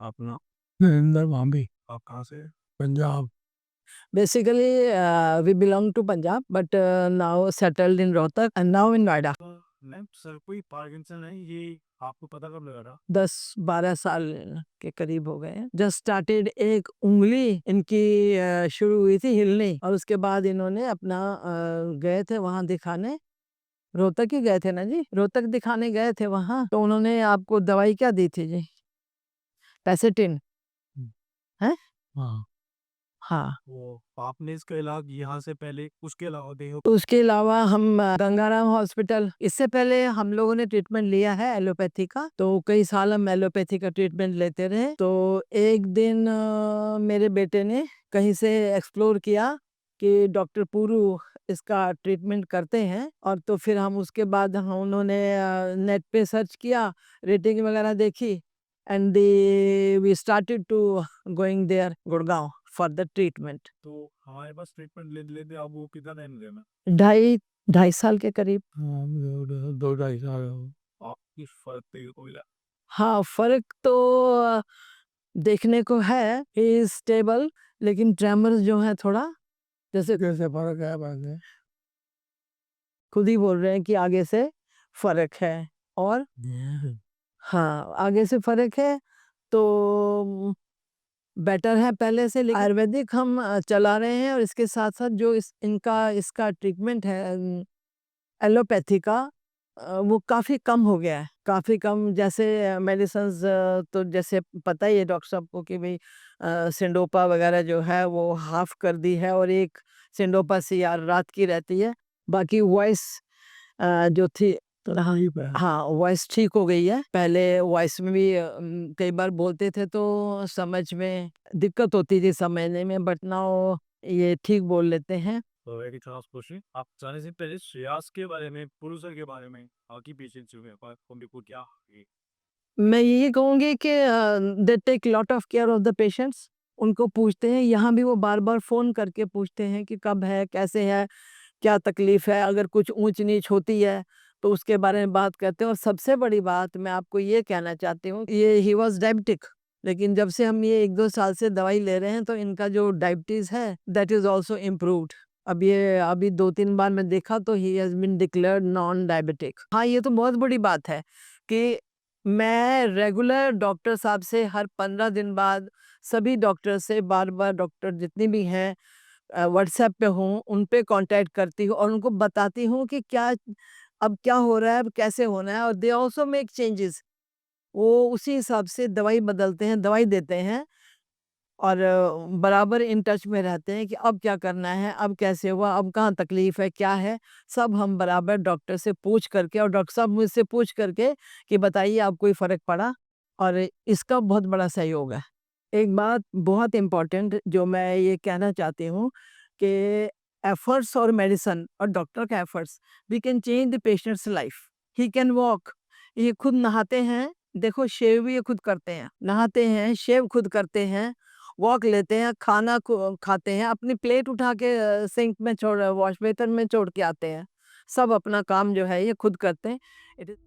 अपना नरेंद्र भांबी, आप कहाँ से? Punjab. Basically, we belong to Punjab, but now settled in Rohtak and now in Noida. Ma'am sir कोई Parkinson है ये आपको पता कब लगा था? 10-12 साल के करीब हो गए हैं। जस्ट स्टार्टेड, एक उंगली इनकी शुरू हुई थी हिलने, और उसके बाद इन्होंने अपना गए थे वहां दिखाने। रोहतक ही गए थे ना जी, रोहतक दिखाने गए थे वहां, तो उन्होंने आपको दवाई क्या दी थी जी? पैसेटिन है। हाँ, हाँ, वो आपने इसका इलाज यहाँ से पहले उसके अलावा देहो उसके अलावा हम गंगाराम हॉस्पिटल, इससे पहले हम लोगों ने ट्रीटमेंट लिया है एलोपैथी का, तो कई साल हम एलोपैथी का ट्रीटमेंट लेते रहे। तो एक दिन मेरे बेटे ने कहीं से एक्सप्लोर किया कि डॉक्टर पुरू इसका ट्रीटमेंट करते हैं, और तो फिर हम उसके बाद हम उन्होंने नेट पे सर्च किया, रेटिंग वगैरह देखी, and we started to going there Gurgaon for the treatment. तो हमारे पास ट्रीटमेंट ले लेते आप वो कितना टाइम लेना 2.5 साल के करीब। हाँ, 2-2.5 साल हो। आपकी फर्क तो कोई लगा? हाँ, फर्क तो देखने को है, इज स्टेबल, लेकिन ट्रेमर्स जो है थोड़ा, जैसे कैसे फर्क है वैसे? खुद ही बोल रहे हैं कि आगे से फर्क है, और हाँ आगे से फर्क है, तो बेटर है पहले से। लेकिन आयुर्वेदिक हम चला रहे हैं, और इसके साथ साथ जो इसका ट्रीटमेंट है एलोपैथी का, वो काफ़ी कम हो गया है, काफ़ी कम। जैसे मेडिसिन्स, तो जैसे पता ही है डॉक्टर साहब को कि भाई सिंडोपा वगैरह जो है वो हाफ कर दी है, और एक सिंडोपा सी यार रात की रहती है, बाकी वॉइस जो थी हाँ, ही पे हाँ वॉइस ठीक हो गई है। पहले वॉइस में भी कई बार बोलते थे तो समझ में दिक्कत होती थी समझने में, बट नाउ ये ठीक बोल लेते हैं। तो एक खास क्वेश्चन आप जाने से पहले श्रेयास के बारे में पुरुषर के बारे में आपकी पेशेंट्स हुए उनकी को क्या है? मैं यही कहूँगी कि they take lot of care of the patients. उनको पूछते हैं, यहाँ भी वो बार बार फ़ोन करके पूछते हैं कि कब है, कैसे है, क्या तकलीफ़ है, अगर कुछ ऊंच नीच होती है तो उसके बारे में बात करते हैं। और सबसे बड़ी बात मैं आपको ये कहना चाहती हूँ, ये ही वॉज डायबिटिक, लेकिन जब से हम ये 1-2 साल से दवाई ले रहे हैं तो इनका जो डायबिटीज़ है दैट इज़ ऑल्सो इम्प्रूव्ड। अब ये अभी 2-3 बार मैं देखा तो he has been declared non diabetic. हाँ, ये तो बहुत बड़ी बात है कि मैं रेगुलर डॉक्टर साहब से हर 15 दिन बाद, सभी डॉक्टर से बार-बार, डॉक्टर जितनी भी हैं व्हाट्सएप पे हूँ, उन पे कांटेक्ट करती हूँ और उनको बताती हूँ कि क्या अब क्या हो रहा है, अब कैसे होना है, और दे आल्सो मेक चेंजेस। वो उसी हिसाब से दवाई बदलते हैं, दवाई देते हैं, और बराबर इन टच में रहते हैं कि अब क्या करना है, अब कैसे हुआ, अब कहाँ तकलीफ़ है, क्या है, सब हम बराबर डॉक्टर से पूछ करके, और डॉक्टर साहब मुझसे पूछ करके कि बताइए आप कोई फ़र्क पड़ा, और इसका बहुत बड़ा सहयोग है। एक बात बहुत इम्पोर्टेंट जो मैं ये कहना चाहती हूँ कि एफर्ट्स और मेडिसिन और डॉक्टर का efforts, we can change the patients life. He can walk, ये खुद नहाते हैं, देखो शेव भी ये खुद करते हैं, नहाते हैं, शेव खुद करते हैं, वॉक लेते हैं, खाना को खाते हैं, अपनी प्लेट उठा के सिंक में छोड़, वॉश बेसिन में छोड़ के आते हैं, सब अपना काम जो है ये खुद करते हैं। It is